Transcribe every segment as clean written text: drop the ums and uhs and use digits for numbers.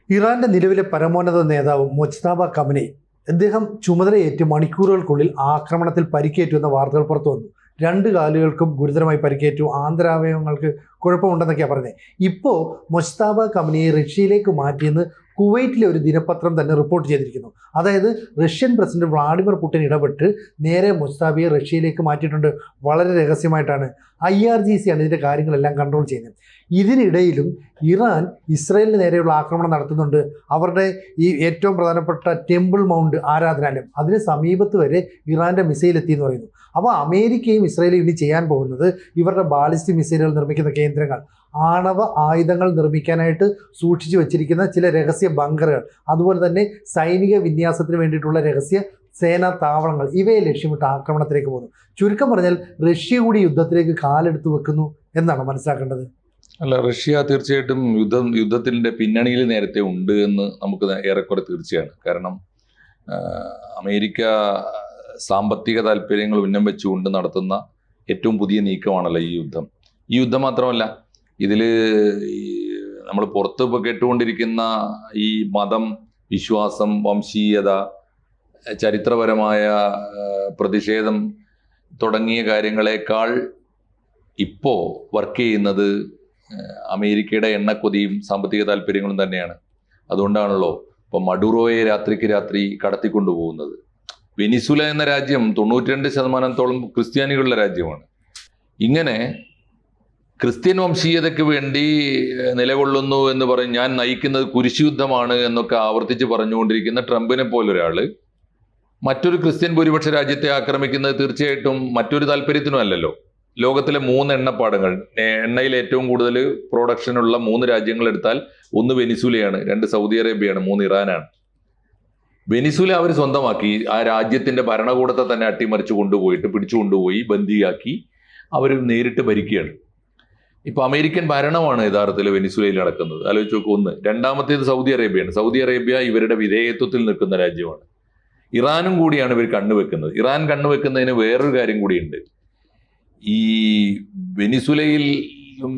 ഇറാന്റെ നിലവിലെ പരമോന്നത നേതാവ് മൊജ്തബ ഖമനേയി അദ്ദേഹം ചുമതലയേറ്റ് മണിക്കൂറുകൾക്കുള്ളിൽ ആക്രമണത്തിൽ പരിക്കേറ്റുവെന്ന വാർത്തകൾ പുറത്തു വന്നു. രണ്ട് കാലുകൾക്കും ഗുരുതരമായി പരിക്കേറ്റു, ആന്തരാവയവങ്ങൾക്ക് കുഴപ്പമുണ്ടെന്നൊക്കെയാണ് പറഞ്ഞത്. ഇപ്പോൾ മൊജ്തബ ഖമനേയി റഷ്യയിലേക്ക് മാറ്റിയെന്ന് കുവൈറ്റിലെ ഒരു ദിനപത്രം തന്നെ റിപ്പോർട്ട് ചെയ്തിരിക്കുന്നു. അതായത് റഷ്യൻ പ്രസിഡന്റ് വ്ളാഡിമിർ പുടിൻ ഇടപെട്ട് നേരെ മൊജ്തബയെ റഷ്യയിലേക്ക് മാറ്റിയിട്ടുണ്ട്. വളരെ രഹസ്യമായിട്ടാണ്. IRGC ആണ് ഇതിൻ്റെ കാര്യങ്ങളെല്ലാം കൺട്രോൾ ചെയ്യുന്നത്. ഇതിനിടയിലും ഇറാൻ ഇസ്രായേലിന് നേരെയുള്ള ആക്രമണം നടത്തുന്നുണ്ട്. അവരുടെ ഈ ഏറ്റവും പ്രധാനപ്പെട്ട ടെമ്പിൾ മൗണ്ട് ആരാധനാലയം, അതിന് സമീപത്ത് വരെ ഇറാൻ്റെ മിസൈൽ എത്തിയെന്ന് പറയുന്നു. അപ്പോൾ അമേരിക്കയും ഇസ്രായേലും ഇനി ചെയ്യാൻ പോകുന്നത് ഇവരുടെ ബാലിസ്റ്റിക് മിസൈലുകൾ നിർമ്മിക്കുന്ന കേന്ദ്രങ്ങൾ, ആണവ ആയുധങ്ങൾ നിർമ്മിക്കാനായിട്ട് സൂക്ഷിച്ചു വച്ചിരിക്കുന്ന ചില രഹസ്യ ബങ്കറുകൾ, അതുപോലെ തന്നെ സൈനിക വിന്യാസത്തിന് വേണ്ടിയിട്ടുള്ള രഹസ്യ സേനാ താവളങ്ങൾ, ഇവയെ ലക്ഷ്യമിട്ട് ആക്രമണത്തിലേക്ക് പോകുന്നു. ചുരുക്കം പറഞ്ഞാൽ റഷ്യ കൂടി യുദ്ധത്തിലേക്ക് കാലെടുത്ത് വെക്കുന്നു എന്നാണ് മനസ്സിലാക്കേണ്ടത്. അല്ല, റഷ്യ തീർച്ചയായിട്ടും യുദ്ധത്തിൻ്റെ പിന്നണിയിൽ നേരത്തെ ഉണ്ട് എന്ന് നമുക്ക് ഏറെക്കുറെ തീർച്ചയാണ്. കാരണം അമേരിക്ക സാമ്പത്തിക താല്പര്യങ്ങൾ ഉന്നം വെച്ചുകൊണ്ട് നടത്തുന്ന ഏറ്റവും പുതിയ നീക്കമാണല്ലോ ഈ യുദ്ധം. ഈ യുദ്ധം മാത്രമല്ല, ഇതിൽ നമ്മൾ പുറത്ത് ഇപ്പോൾ കേട്ടുകൊണ്ടിരിക്കുന്ന ഈ മതം, വിശ്വാസം, വംശീയത, ചരിത്രപരമായ പ്രതിഷേധം തുടങ്ങിയ കാര്യങ്ങളെക്കാൾ ഇപ്പോൾ വർക്ക് ചെയ്യുന്നത് അമേരിക്കയുടെ എണ്ണക്കൊതിയും സാമ്പത്തിക താല്പര്യങ്ങളും തന്നെയാണ്. അതുകൊണ്ടാണല്ലോ ഇപ്പോൾ മഡുറോയെ രാത്രിക്ക് രാത്രി കടത്തിക്കൊണ്ടുപോകുന്നത്. വെനിസുല എന്ന രാജ്യം 92% ക്രിസ്ത്യാനികളുടെ രാജ്യമാണ്. ഇങ്ങനെ ക്രിസ്ത്യൻ വംശീയതയ്ക്ക് വേണ്ടി നിലകൊള്ളുന്നു എന്ന് പറഞ്ഞ് ഞാൻ നയിക്കുന്നത് കുരിശുയുദ്ധമാണ് എന്നൊക്കെ ആവർത്തിച്ച് പറഞ്ഞുകൊണ്ടിരിക്കുന്ന ട്രംപിനെ പോലൊരാൾ മറ്റൊരു ക്രിസ്ത്യൻ ഭൂരിപക്ഷ രാജ്യത്തെ ആക്രമിക്കുന്നത് തീർച്ചയായിട്ടും മറ്റൊരു താല്പര്യത്തിനും അല്ലല്ലോ. ലോകത്തിലെ 3 എണ്ണപ്പാടങ്ങൾ, എണ്ണയിൽ ഏറ്റവും കൂടുതൽ പ്രൊഡക്ഷനുള്ള 3 രാജ്യങ്ങൾ എടുത്താൽ 1 വെനിസുലയാണ്, 2 സൗദി അറേബ്യയാണ്, 3 ഇറാനാണ്. വെനിസുല അവർ സ്വന്തമാക്കി, ആ രാജ്യത്തിൻ്റെ ഭരണകൂടത്തെ തന്നെ അട്ടിമറിച്ച് കൊണ്ടുപോയിട്ട് പിടിച്ചുകൊണ്ടുപോയി ബന്ദിയാക്കി അവർ നേരിട്ട് ഭരിക്കുകയാണ്. ഇപ്പോൾ അമേരിക്കൻ ഭരണമാണ് യഥാർത്ഥത്തിൽ വെനിസുലയിൽ നടക്കുന്നത്. ആലോചിച്ച് നോക്കൂ. ഒന്ന്. രണ്ടാമത്തേത് സൗദി അറേബ്യയാണ്. സൗദി അറേബ്യ ഇവരുടെ വിധേയത്വത്തിൽ നിൽക്കുന്ന രാജ്യമാണ്. ഇറാനും കൂടിയാണ് ഇവർ കണ്ണുവെക്കുന്നത്. ഇറാൻ കണ്ണുവെക്കുന്നതിന് വേറൊരു കാര്യം കൂടിയുണ്ട്. ഈ വെനിസുലയിലും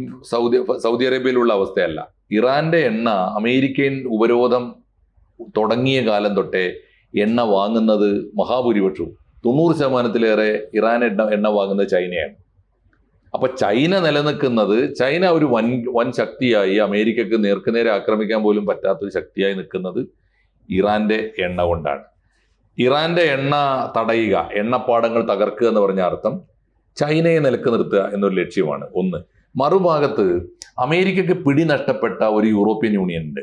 സൗദി അറേബ്യയിലുള്ള അവസ്ഥയല്ല. ഇറാന്റെ എണ്ണ അമേരിക്കൻ ഉപരോധം തുടങ്ങിയ കാലം തൊട്ടേ എണ്ണ വാങ്ങുന്നത് മഹാഭൂരിപക്ഷവും 90%-ലേറെ ഇറാൻ എണ്ണ വാങ്ങുന്നത് ചൈനയാണ്. അപ്പൊ ചൈന നിലനിൽക്കുന്നത്, ചൈന ഒരു വൻ ശക്തിയായി അമേരിക്കക്ക് നേർക്കുനേരെ ആക്രമിക്കാൻ പോലും പറ്റാത്തൊരു ശക്തിയായി നിൽക്കുന്നത് ഇറാന്റെ എണ്ണ കൊണ്ടാണ്. ഇറാന്റെ എണ്ണ തടയുക, എണ്ണപ്പാടങ്ങൾ തകർക്കുക എന്ന് പറഞ്ഞ അർത്ഥം ചൈനയെ നിലക്ക് നിർത്തുക എന്നൊരു ലക്ഷ്യമാണ്. ഒന്ന്. മറുഭാഗത്ത് അമേരിക്കക്ക് പിടി നഷ്ടപ്പെട്ട ഒരു യൂറോപ്യൻ യൂണിയൻ ഉണ്ട്.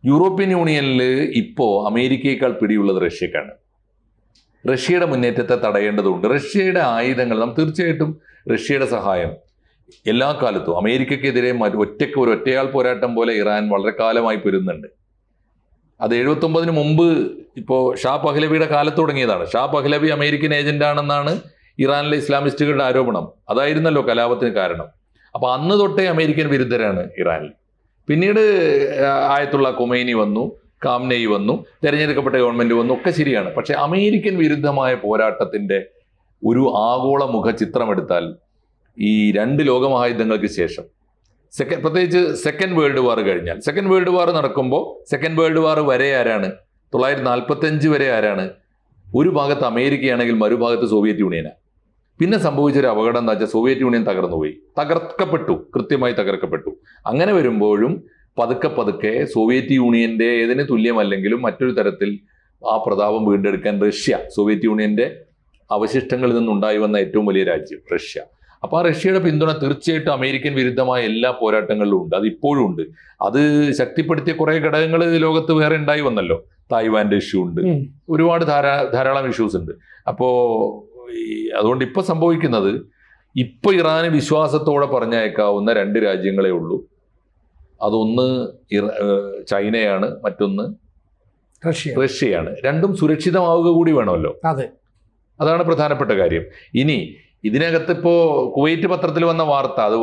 യൂറോപ്യൻ യൂണിയനിൽ ഇപ്പോൾ അമേരിക്കയേക്കാൾ പിടിയുള്ളത് റഷ്യക്കാണ്. റഷ്യയുടെ മുന്നേറ്റത്തെ തടയേണ്ടതുണ്ട്. റഷ്യയുടെ ആയുധങ്ങൾ, നാം തീർച്ചയായിട്ടും റഷ്യയുടെ സഹായം എല്ലാ കാലത്തും അമേരിക്കക്കെതിരെ ഒറ്റയാൾ പോരാട്ടം പോലെ ഇറാൻ വളരെ കാലമായി പൊരുന്നുണ്ട്. അത് 79-ന് മുമ്പ് ഇപ്പോൾ ഷാ പഹ്ലവിയുടെ കാലത്ത് തുടങ്ങിയതാണ്. ഷാ പഹ്ലവി അമേരിക്കൻ ഏജന്റാണെന്നാണ് ഇറാനിലെ ഇസ്ലാമിസ്റ്റുകളുടെ ആരോപണം. അതായിരുന്നല്ലോ കലാപത്തിന് കാരണം. അപ്പോൾ അന്ന് തൊട്ടേ അമേരിക്കൻ വിരുദ്ധരാണ് ഇറാനിൽ. പിന്നീട് ആയത്തുള്ള ഖൊമൈനി വന്നു, ഖാംനെയി വന്നു, തെരഞ്ഞെടുക്കപ്പെട്ട ഗവൺമെന്റ് വന്നു, ഒക്കെ ശരിയാണ്. പക്ഷെ അമേരിക്കൻ വിരുദ്ധമായ പോരാട്ടത്തിന്റെ ഒരു ആഗോള മുഖചിത്രം എടുത്താൽ ഈ 2 ലോകമഹായുദ്ധങ്ങൾക്ക് ശേഷം, പ്രത്യേകിച്ച് സെക്കൻഡ് വേൾഡ് വാർ കഴിഞ്ഞാൽ, സെക്കൻഡ് വേൾഡ് വാർ നടക്കുമ്പോൾ സെക്കൻഡ് വേൾഡ് വാർ വരെ ആരാണ്? 1945 വരെ ആരാണ്? ഒരു ഭാഗത്ത് അമേരിക്കയാണെങ്കിൽ മറുഭാഗത്ത് സോവിയറ്റ് യൂണിയനാണ്. പിന്നെ സംഭവിച്ചൊരു അപകടം എന്താ വെച്ചാൽ സോവിയറ്റ് യൂണിയൻ തകർക്കപ്പെട്ടു, കൃത്യമായി തകർക്കപ്പെട്ടു. അങ്ങനെ വരുമ്പോഴും പതുക്കെ സോവിയറ്റ് യൂണിയന്റെ ഏതിന് തുല്യമല്ലെങ്കിലും മറ്റൊരു തരത്തിൽ ആ പ്രതാപം വീണ്ടെടുക്കാൻ റഷ്യ, സോവിയറ്റ് യൂണിയന്റെ അവശിഷ്ടങ്ങളിൽ നിന്നുണ്ടായി വന്ന ഏറ്റവും വലിയ രാജ്യം റഷ്യ. അപ്പോൾ ആ റഷ്യയുടെ പിന്തുണ തീർച്ചയായിട്ടും അമേരിക്കൻ വിരുദ്ധമായ എല്ലാ പോരാട്ടങ്ങളിലും ഉണ്ട്. അത് ഇപ്പോഴും ഉണ്ട്. അത് ശക്തിപ്പെടുത്തിയ കുറേ ഘടകങ്ങൾ ലോകത്ത് വേറെ ഉണ്ടായി വന്നല്ലോ. തായ്വാന്റെ ഇഷ്യൂ ഉണ്ട്, ഒരുപാട് ധാരാളം ഇഷ്യൂസ് ഉണ്ട്. അപ്പോൾ അതുകൊണ്ട് ഇപ്പൊ സംഭവിക്കുന്നത്, ഇപ്പൊ ഇറാന് വിശ്വാസത്തോടെ പറഞ്ഞയക്കാവുന്ന 2 രാജ്യങ്ങളെ ഉള്ളൂ. അതൊന്ന് ചൈനയാണ്, മറ്റൊന്ന് റഷ്യയാണ്. രണ്ടും സുരക്ഷിതമാവുക കൂടി വേണമല്ലോ. അതാണ് പ്രധാനപ്പെട്ട കാര്യം. ഇനി ഇതിനകത്ത് ഇപ്പോൾ കുവൈറ്റ് പത്രത്തിൽ വന്ന വാർത്ത, അത്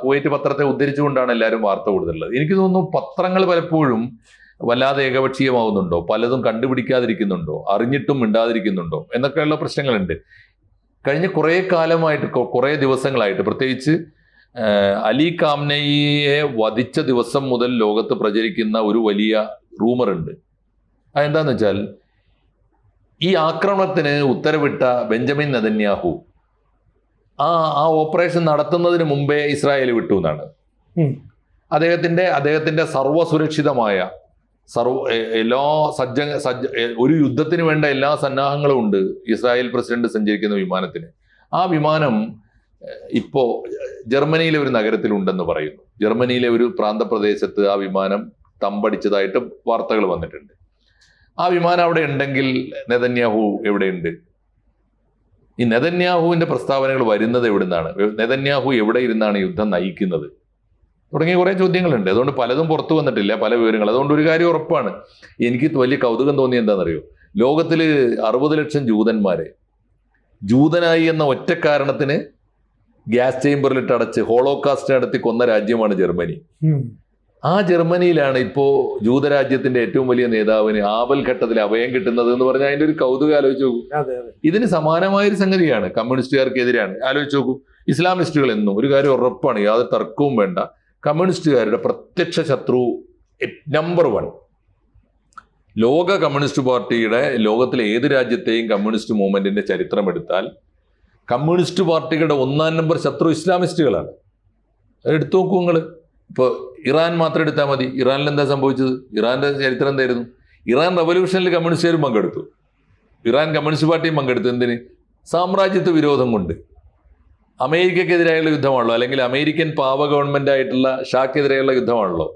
കുവൈറ്റ് പത്രത്തെ ഉദ്ധരിച്ചുകൊണ്ടാണ് എല്ലാവരും വാർത്ത കൊടുത്തിട്ടുള്ളത്. എനിക്ക് തോന്നുന്നു പത്രങ്ങൾ പലപ്പോഴും വല്ലാതെ ഏകപക്ഷീയമാവുന്നുണ്ടോ, പലതും കണ്ടുപിടിക്കാതിരിക്കുന്നുണ്ടോ, അറിഞ്ഞിട്ടും മിണ്ടാതിരിക്കുന്നുണ്ടോ എന്നൊക്കെയുള്ള പ്രശ്നങ്ങളുണ്ട്. കഴിഞ്ഞ കുറേ കാലമായിട്ട്, കുറേ ദിവസങ്ങളായിട്ട്, പ്രത്യേകിച്ച് അലി ഖാംനയിയെ വധിച്ച ദിവസം മുതൽ ലോകത്ത് പ്രചരിക്കുന്ന ഒരു വലിയ റൂമറുണ്ട്. അതെന്താന്ന് വെച്ചാൽ ഈ ആക്രമണത്തിന് ഉത്തരവിട്ട ബെഞ്ചമിൻ നെതന്യാഹു ആ ഓപ്പറേഷൻ നടത്തുന്നതിന് മുമ്പേ ഇസ്രായേൽ വിട്ടു എന്നാണ്. അദ്ദേഹത്തിന്റെ സർവ്വസുരക്ഷിതമായ എല്ലാ ഒരു യുദ്ധത്തിന് വേണ്ട എല്ലാ സന്നാഹങ്ങളും ഉണ്ട് ഇസ്രായേൽ പ്രസിഡന്റ് സഞ്ചരിക്കുന്ന വിമാനത്തിന്. ആ വിമാനം ഇപ്പോ ജർമ്മനിയിലെ ഒരു നഗരത്തിലുണ്ടെന്ന് പറയുന്നു. ജർമ്മനിയിലെ ഒരു പ്രാന്തപ്രദേശത്ത് ആ വിമാനം തമ്പടിച്ചതായിട്ട് വാർത്തകൾ വന്നിട്ടുണ്ട്. ആ വിമാനം അവിടെ ഉണ്ടെങ്കിൽ നെതന്യാഹു എവിടെയുണ്ട്? ഈ നെതന്യാഹുവിന്റെ പ്രസ്താവനകൾ വരുന്നത് എവിടുന്നാണ്? നെതന്യാഹു എവിടെ ഇരുന്നാണ് യുദ്ധം നയിക്കുന്നത്? തുടങ്ങിയ കുറേ ചോദ്യങ്ങളുണ്ട്. അതുകൊണ്ട് പലതും പുറത്തു വന്നിട്ടില്ല, പല വിവരങ്ങൾ. അതുകൊണ്ട് ഒരു കാര്യം ഉറപ്പാണ്, എനിക്ക് വലിയ കൗതുകം തോന്നിയ എന്താണെന്നറിയോ? ലോകത്തിൽ 60 ലക്ഷം ജൂതന്മാരെ ജൂതനായി എന്ന ഒറ്റ കാരണത്തിന് ഗ്യാസ് ചേംബറിലിട്ട് അടച്ച് ഹോളോകാസ്റ്റ് നടത്തി കൊന്ന രാജ്യമാണ് ജർമ്മനി. ആ ജർമ്മനിയിലാണ് ഇപ്പോ ജൂതരാജ്യത്തിന്റെ ഏറ്റവും വലിയ നേതാവിന് ആപൽഘട്ടത്തിൽ അഭയം കിട്ടുന്നത് എന്ന് പറഞ്ഞാൽ അതിന്റെ ഒരു കൗതുകം ആലോചിച്ച് നോക്കൂ. ഇതിന് സമാനമായൊരു സംഗതിയാണ് കമ്മ്യൂണിസ്റ്റുകാർക്കെതിരാണ്. ആലോചിച്ച് നോക്കൂ, ഇസ്ലാമിസ്റ്റുകൾ എന്നും ഒരു കാര്യം ഉറപ്പാണ്, യാതൊരു തർക്കവും വേണ്ട, കമ്മ്യൂണിസ്റ്റുകാരുടെ പ്രത്യക്ഷ ശത്രു നമ്പർ 1 ലോക കമ്മ്യൂണിസ്റ്റ് പാർട്ടിയുടെ, ലോകത്തിലെ ഏത് രാജ്യത്തെയും കമ്മ്യൂണിസ്റ്റ് മൂവ്മെന്റിന്റെ ചരിത്രം എടുത്താൽ കമ്മ്യൂണിസ്റ്റ് പാർട്ടികളുടെ 1-ാം നമ്പർ ശത്രു ഇസ്ലാമിസ്റ്റുകളാണ്. എടുത്തു നോക്കൂ നിങ്ങൾ. ഇപ്പോൾ ഇറാൻ മാത്രം എടുത്താൽ മതി. ഇറാനിൽ എന്താ സംഭവിച്ചത്? ഇറാന്റെ ചരിത്രം എന്തായിരുന്നു? ഇറാൻ റവല്യൂഷനിൽ കമ്മ്യൂണിസ്റ്റുകാരും പങ്കെടുത്തു, ഇറാൻ കമ്മ്യൂണിസ്റ്റ് പാർട്ടിയും പങ്കെടുത്തു. എന്തിന്? സാമ്രാജ്യത്വ വിരോധം കൊണ്ട്. അമേരിക്കക്കെതിരായുള്ള യുദ്ധമാണല്ലോ, അല്ലെങ്കിൽ അമേരിക്കൻ പാവ ഗവൺമെന്റ് ആയിട്ടുള്ള ഷാക്കെതിരെയുള്ള യുദ്ധമാണല്ലോ.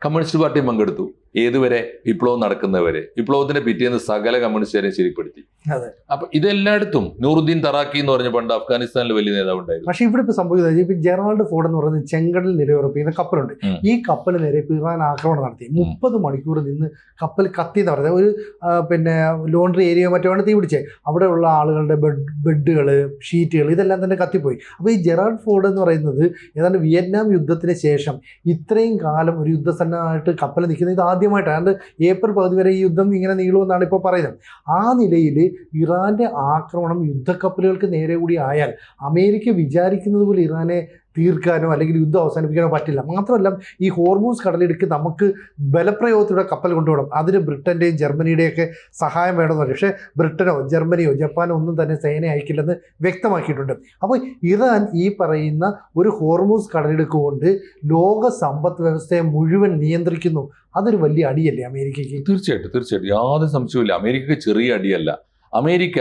കമ്മ്യൂണിസ്റ്റ് പാർട്ടിയും പങ്കെടുത്തു. ഏതുവരെ? വിപ്ലവം നടക്കുന്നവരെ. വിപ്ലവത്തിന്റെ പിറ്റേന്ന് സകല കമ്മ്യൂണിസ്റ്റുകാരെയും ശരിപ്പെടുത്തി. അപ്പൊ ഇതെല്ലായിടത്തും നൂറുദ്ദീൻ തറാക്കി എന്ന് പറഞ്ഞ പണ്ട് അഫ്ഗാനിസ്ഥാനിൽ വലിയ നേതാവ് ഉണ്ടായിരുന്നു. പക്ഷെ ഇവിടെ ഇപ്പൊ സംഭവിക്കുന്നത്, ഇപ്പൊ ജെറാൾഡ് ഫോർഡ് എന്ന് പറയുന്നത് ചെങ്കടൽ നിലയുറപ്പിക്കുന്ന കപ്പലുണ്ട്. ഈ കപ്പൽ നേരെ ഇപ്പൊ ഇറാൻ ആക്രമണം നടത്തി 30 മണിക്കൂർ നിന്ന് കപ്പൽ കത്തി എന്ന് പറയുന്നത് ഒരു ലോണ്ടറി ഏരിയ മറ്റോ തീ പിടിച്ചേ. അവിടെയുള്ള ആളുകളുടെ ബെഡുകൾ, ഷീറ്റുകൾ ഇതെല്ലാം തന്നെ കത്തിപ്പോയി. അപ്പോൾ ഈ ജെറാൾഡ് ഫോർഡ് എന്ന് പറയുന്നത് ഏതാണ്ട് വിയറ്റ്നാം യുദ്ധത്തിന് ശേഷം ഇത്രയും കാലം ഒരു യുദ്ധസന്നമായിട്ട് കപ്പൽ നിൽക്കുന്നത് ഇത് ആദ്യമായിട്ടാണ്. ഏപ്രിൽ 10 വരെ ഈ യുദ്ധം ഇങ്ങനെ നീളുമെന്നാണ് ഇപ്പോൾ പറയുന്നത്. ആ നിലയിൽ ഇറാന്റെ ആക്രമണം യുദ്ധക്കപ്പലുകൾക്ക് നേരെ കൂടി ആയാൽ അമേരിക്ക വിചാരിക്കുന്നത് പോലെ ഇറാനെ തീർക്കാനോ അല്ലെങ്കിൽ യുദ്ധം അവസാനിപ്പിക്കാനോ പറ്റില്ല. മാത്രമല്ല, ഈ ഹോർമൂസ് കടലിടുക്ക് നമുക്ക് ബലപ്രയോഗത്തിലൂടെ കപ്പൽ കൊണ്ടുപോകണം. അതിന് ബ്രിട്ടൻ്റെയും ജർമ്മനിയുടെയൊക്കെ സഹായം വേണമെന്ന് പറയും. പക്ഷേ ബ്രിട്ടനോ ജർമ്മനിയോ ജപ്പാനോ ഒന്നും തന്നെ സേന അയക്കില്ലെന്ന് വ്യക്തമാക്കിയിട്ടുണ്ട്. അപ്പോൾ ഇറാൻ ഈ പറയുന്ന ഒരു ഹോർമൂസ് കടലിടുക്ക് കൊണ്ട് ലോക സമ്പദ് വ്യവസ്ഥയെ മുഴുവൻ നിയന്ത്രിക്കുന്നു. അതൊരു വലിയ അടിയല്ലേ അമേരിക്കയ്ക്ക്? തീർച്ചയായിട്ടും യാതൊരു സംശയവുമില്ല. അമേരിക്കക്ക് ചെറിയ അടിയല്ല. അമേരിക്ക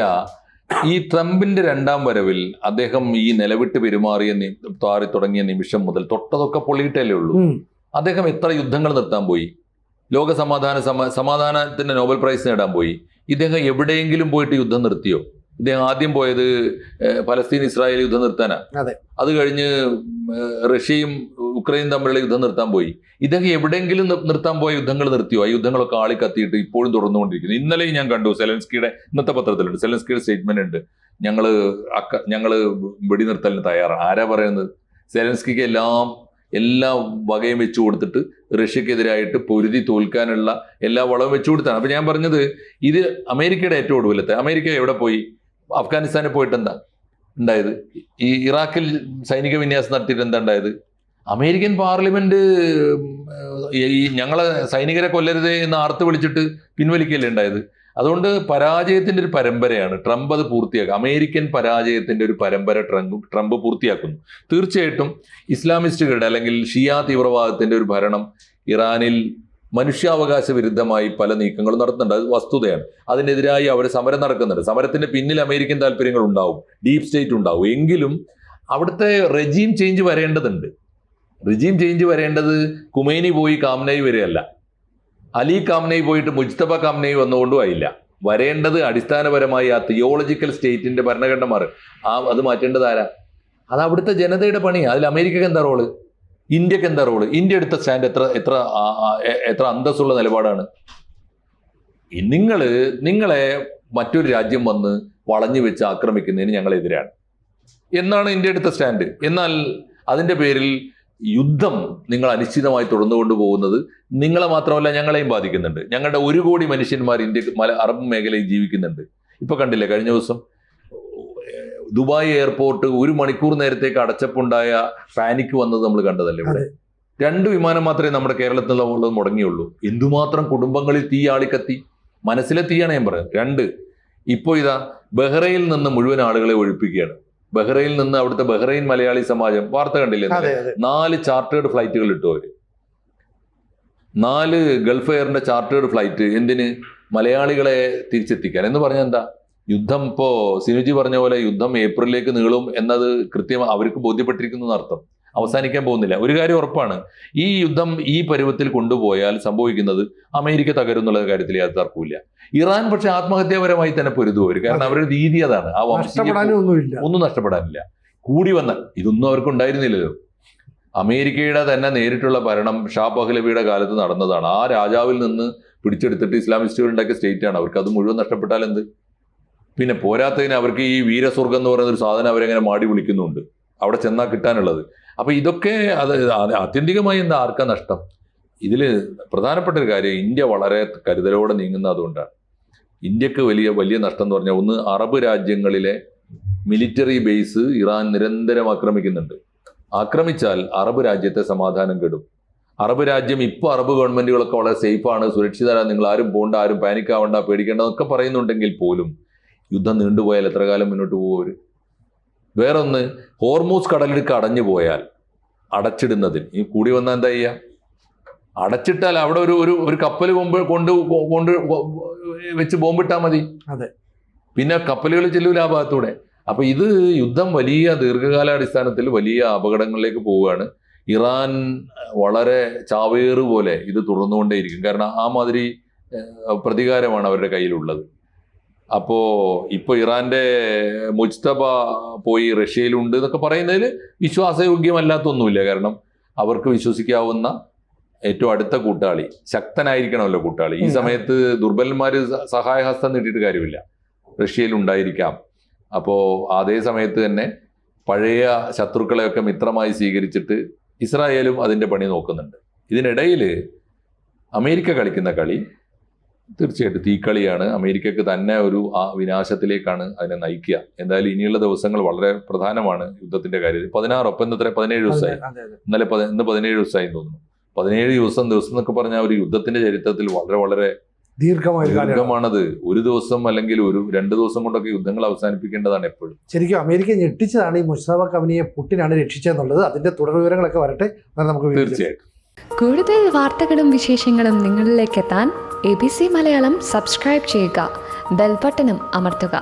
ഈ ട്രംപിന്റെ 2-ാം വരവിൽ അദ്ദേഹം ഈ നിലവിട്ട് പെരുമാറിയ തുടങ്ങിയ നിമിഷം മുതൽ തൊട്ടതൊക്കെ പൊള്ളിയിട്ടല്ലേ ഉള്ളൂ. അദ്ദേഹം എത്ര യുദ്ധങ്ങൾ നിർത്താൻ പോയി? ലോക സമാധാനത്തിന്റെ നോബൽ പ്രൈസ് നേടാൻ പോയി. ഇദ്ദേഹം എവിടെയെങ്കിലും പോയിട്ട് യുദ്ധം നിർത്തിയോ? ഇദ്ദേഹം ആദ്യം പോയത് പലസ്തീൻ ഇസ്രായേൽ യുദ്ധം നിർത്താനാ. അത് കഴിഞ്ഞ് റഷ്യയും ഉക്രൈനും തമ്മിലുള്ള യുദ്ധം നിർത്താൻ പോയി. ഇദ്ദേഹം എവിടെയെങ്കിലും നിർത്താൻ പോയ യുദ്ധങ്ങൾ നിർത്തിയോ? ആ യുദ്ധങ്ങളൊക്കെ ആളിക്കത്തിയിട്ട് ഇപ്പോഴും തുടർന്നുകൊണ്ടിരിക്കുന്നു. ഇന്നലെയും ഞാൻ കണ്ടു, സെലൻസ്കിയുടെ, ഇന്നത്തെ പത്രത്തിലുണ്ട്, സെലൻസ്കിയുടെ സ്റ്റേറ്റ്മെന്റ് ഉണ്ട്. ഞങ്ങള് വെടിനിർത്തലിന് തയ്യാറാണ്. ആരാ പറയുന്നത്? സെലൻസ്കിക്ക് എല്ലാ വകയും വെച്ചു കൊടുത്തിട്ട് റഷ്യക്കെതിരായിട്ട് പൊരുതി തോൽക്കാനുള്ള എല്ലാ വളവും വെച്ചു കൊടുത്താണ്. അപ്പൊ ഞാൻ പറഞ്ഞത്, ഇത് അമേരിക്കയുടെ ഏറ്റവും ഒടുവിലത്തെ. അമേരിക്ക എവിടെ പോയി? അഫ്ഗാനിസ്ഥാനിൽ പോയിട്ട് എന്താ ഉണ്ടായത്? ഈ ഇറാഖിൽ സൈനിക വിന്യാസം നടത്തിയിട്ട് എന്താ ഉണ്ടായത്? അമേരിക്കൻ പാർലമെന്റ് ഈ ഞങ്ങളെ സൈനികരെ കൊല്ലരുതേ എന്ന് ആർത്ത് വിളിച്ചിട്ട് പിൻവലിക്കല്ലേ ഉണ്ടായത്. അതുകൊണ്ട് പരാജയത്തിന്റെ ഒരു പരമ്പരയാണ്. ട്രംപ് അത് പൂർത്തിയാക്കുക. അമേരിക്കൻ പരാജയത്തിന്റെ ഒരു പരമ്പര ട്രംപ് പൂർത്തിയാക്കുന്നു. തീർച്ചയായിട്ടും ഇസ്ലാമിസ്റ്റുകളുടെ അല്ലെങ്കിൽ ഷിയ തീവ്രവാദത്തിന്റെ ഒരു ഭരണം ഇറാനിൽ മനുഷ്യാവകാശ വിരുദ്ധമായി പല നീക്കങ്ങളും നടത്തുന്നുണ്ട്. അത് വസ്തുതയാണ്. അതിനെതിരായി അവർ സമരം നടക്കുന്നുണ്ട്. സമരത്തിന്റെ പിന്നിൽ അമേരിക്കൻ താല്പര്യങ്ങൾ ഉണ്ടാവും, ഡീപ് സ്റ്റേറ്റ് ഉണ്ടാവും. എങ്കിലും അവിടുത്തെ റെജീം ചേഞ്ച് വരേണ്ടതുണ്ട്. റെജീം ചേഞ്ച് വരേണ്ടത് കുമൈനി പോയി കാംനയി വരെയല്ല, അലി കാംനയി പോയിട്ട് മുജ്തബ കാംനയി വന്നുകൊണ്ടും ആയില്ല. വരേണ്ടത് അടിസ്ഥാനപരമായി ആ തിയോളജിക്കൽ സ്റ്റേറ്റിന്റെ ഭരണഘടനമാർ അത് മാറ്റേണ്ടത് ആരാ? അത് അവിടുത്തെ ജനതയുടെ പണിയാണ്. അതിൽ അമേരിക്കക്ക് എന്താ റോള്? ഇന്ത്യക്ക് എന്താ റോള്? ഇന്ത്യ എടുത്ത സ്റ്റാൻഡ് എത്ര അന്തസ്സുള്ള നിലപാടാണ്. നിങ്ങളെ മറ്റൊരു രാജ്യം വന്ന് വളഞ്ഞു വെച്ച് ആക്രമിക്കുന്നതിന് ഞങ്ങളെതിരാണ് എന്നാണ് ഇന്ത്യ എടുത്ത സ്റ്റാൻഡ്. എന്നാൽ അതിന്റെ പേരിൽ യുദ്ധം നിങ്ങൾ അനിശ്ചിതമായി തുടർന്നുകൊണ്ടു പോകുന്നത് നിങ്ങളെ മാത്രമല്ല ഞങ്ങളെയും ബാധിക്കുന്നുണ്ട്. ഞങ്ങളുടെ 1 കോടി മനുഷ്യന്മാർ അറബ് മേഖലയിൽ ജീവിക്കുന്നുണ്ട്. ഇപ്പൊ കണ്ടില്ലേ, കഴിഞ്ഞ ദിവസം ദുബായ് എയർപോർട്ട് 1 മണിക്കൂർ നേരത്തേക്ക് അടച്ചപ്പുണ്ടായ പാനിക് വന്നത് നമ്മൾ കണ്ടതല്ലേ ഇവിടെ. 2 വിമാനം മാത്രമേ നമ്മുടെ കേരളത്തിലുള്ളത് മുടങ്ങിയുള്ളൂ. എന്തുമാത്രം കുടുംബങ്ങളിൽ തീ ആളിക്കത്തി. മനസ്സിലെ തീയാണ് ഞാൻ പറയുന്നത്. 2, ഇപ്പോൾ ഇതാ ബഹ്റൈനിൽ നിന്ന് മുഴുവൻ ആളുകളെ ഒഴിപ്പിക്കുകയാണ്. ബഹ്റൈനിൽ നിന്ന് അവിടുത്തെ ബഹ്റൈൻ മലയാളി സമാജം വാർത്ത കണ്ടില്ലേ, 4 ചാർട്ടേഡ് ഫ്ലൈറ്റുകൾ ഇട്ടു അവര്. 4 ഗൾഫ് എയറിന്റെ ചാർട്ടേഡ് ഫ്ലൈറ്റ്. എന്തിന്? മലയാളികളെ തിരിച്ചെത്തിക്കാൻ. എന്ന് പറഞ്ഞാൽ എന്താ? യുദ്ധം ഇപ്പോ സിനുജി പറഞ്ഞ പോലെ യുദ്ധം ഏപ്രിലിലേക്ക് നീളും എന്നത് കൃത്യമായി അവർക്ക് ബോധ്യപ്പെട്ടിരിക്കുന്നു എന്നർത്ഥം. അവസാനിക്കാൻ പോകുന്നില്ല. ഒരു കാര്യം ഉറപ്പാണ്, ഈ യുദ്ധം ഈ പരുവത്തിൽ കൊണ്ടുപോയാൽ സംഭവിക്കുന്നത് അമേരിക്ക തകരുന്നുള്ള കാര്യത്തിൽ യാതൊരു തർക്കമില്ല. ഇറാൻ പക്ഷെ ആത്മഹത്യാപരമായി തന്നെ പൊരുതു വരും. കാരണം അവരുടെ രീതി അതാണ്. ആ ഒന്നും നഷ്ടപ്പെടാനില്ല. കൂടി വന്നാൽ ഇതൊന്നും അവർക്ക് ഉണ്ടായിരുന്നില്ലല്ലോ. അമേരിക്കയുടെ തന്നെ നേരിട്ടുള്ള ഭരണം ഷാ പഹ്ലവിയുടെ കാലത്ത് നടന്നതാണ്. ആ രാജാവിൽ നിന്ന് പിടിച്ചെടുത്തിട്ട് ഇസ്ലാമിസ്റ്റുകൾ ഉണ്ടാക്കിയ സ്റ്റേറ്റാണ്. അവർക്ക് അത് മുഴുവൻ നഷ്ടപ്പെട്ടാൽ എന്ത്? പിന്നെ പോരാത്തതിന് അവർക്ക് ഈ വീരസ്വർഗം എന്ന് പറയുന്ന ഒരു സാധനം അവരെങ്ങനെ മാടി വിളിക്കുന്നുണ്ട് അവിടെ ചെന്നാൽ കിട്ടാനുള്ളത്. അപ്പൊ ഇതൊക്കെ അത് ആത്യന്തികമായി എന്താ, ആർക്കാ നഷ്ടം? ഇതിൽ പ്രധാനപ്പെട്ട ഒരു കാര്യം, ഇന്ത്യ വളരെ കരുതലോടെ നീങ്ങുന്ന അതുകൊണ്ടാണ്. ഇന്ത്യക്ക് വലിയ നഷ്ടം എന്ന് പറഞ്ഞാൽ, ഒന്ന്, അറബ് രാജ്യങ്ങളിലെ മിലിറ്ററി ബേസ് ഇറാൻ നിരന്തരം ആക്രമിക്കുന്നുണ്ട്. ആക്രമിച്ചാൽ അറബ് രാജ്യത്തെ സമാധാനം കെടും. അറബ് രാജ്യം ഇപ്പോൾ അറബ് ഗവൺമെന്റുകളൊക്കെ വളരെ സേഫാണ്, സുരക്ഷിതരാണ്, നിങ്ങൾ ആരും പോകണ്ട, ആരും പാനിക് ആവണ്ട, പേടിക്കേണ്ട എന്നൊക്കെ പറയുന്നുണ്ടെങ്കിൽ പോലും യുദ്ധം നീണ്ടുപോയാൽ എത്ര കാലം മുന്നോട്ട് പോകും? വേറൊന്ന്, ഹോർമൂസ് കടലിടുക്ക് അടഞ്ഞു പോയാൽ അടച്ചിടുന്നതിന് ഈ കൂടി വന്നാൽ എന്താ ചെയ്യുക? അടച്ചിട്ടാൽ അവിടെ ഒരു കപ്പൽ കൊണ്ട് വെച്ച് ബോംബിട്ടാൽ മതി. അതെ, പിന്നെ കപ്പലുകൾ ചെല്ലൂല ആ ഭാഗത്തൂടെ. അപ്പൊ ഇത് യുദ്ധം വലിയ ദീർഘകാലാടിസ്ഥാനത്തിൽ വലിയ അപകടങ്ങളിലേക്ക് പോവുകയാണ്. ഇറാൻ വളരെ ചാവേറ് പോലെ ഇത് തുടർന്നുകൊണ്ടേയിരിക്കും. കാരണം ആ മാതിരി പ്രതികാരമാണ് അവരുടെ കയ്യിലുള്ളത്. അപ്പോ ഇപ്പൊ ഇറാന്റെ മുജ്തബ പോയി റഷ്യയിലുണ്ട് എന്നൊക്കെ പറയുന്നതിൽ വിശ്വാസയോഗ്യമല്ലാത്തൊന്നുമില്ല. കാരണം അവർക്ക് വിശ്വസിക്കാവുന്ന ഏറ്റവും അടുത്ത കൂട്ടാളി, ശക്തനായിരിക്കണമല്ലോ കൂട്ടാളി. ഈ സമയത്ത് ദുർബലന്മാര് സഹായഹസ്തം നീട്ടിയിട്ട് കാര്യമില്ല. റഷ്യയിൽ ഉണ്ടായിരിക്കാം. അപ്പോ അതേ സമയത്ത് തന്നെ പഴയ ശത്രുക്കളെയൊക്കെ മിത്രമായി സ്വീകരിച്ചിട്ട് ഇസ്രായേലും അതിന്റെ പണി നോക്കുന്നുണ്ട്. ഇതിനിടയിൽ അമേരിക്ക കളിക്കുന്ന കളി തീർച്ചയായിട്ടും തീക്കളിയാണ്. അമേരിക്കക്ക് തന്നെ ഒരു വിനാശത്തിലേക്കാണ് അതിനെ നയിക്കുക. എന്തായാലും ഇനിയുള്ള ദിവസങ്ങൾ വളരെ പ്രധാനമാണ് യുദ്ധത്തിന്റെ കാര്യത്തിൽ. 16 ഒപ്പം 17 ദിവസമായി. ഇന്ന് 17 ദിവസമായി തോന്നുന്നു. 17 ദിവസം എന്നൊക്കെ പറഞ്ഞാൽ ഒരു യുദ്ധത്തിന്റെ ചരിത്രത്തിൽ വളരെ ദീർഘമാണത്. ഒരു ദിവസം അല്ലെങ്കിൽ 2 ദിവസം കൊണ്ടൊക്കെ യുദ്ധങ്ങൾ അവസാനിപ്പിക്കേണ്ടതാണ് എപ്പോഴും. ശരിക്കും അമേരിക്ക ഞെട്ടിച്ചതാണ് ഈ മുജ്തബ കമനിയെ പുടിനാണ് രക്ഷിച്ചതെന്നുള്ളത്. അതിന്റെ തുടർ വിവരങ്ങളൊക്കെ വരട്ടെ, നമുക്ക് തീർച്ചയായിട്ടും. കൂടുതൽ വാർത്തകളും വിശേഷങ്ങളും നിങ്ങളിലേക്ക് എത്താൻ ABC മലയാളം സബ്സ്ക്രൈബ് ചെയ്യുക, ബെൽ ബട്ടണും അമർത്തുക.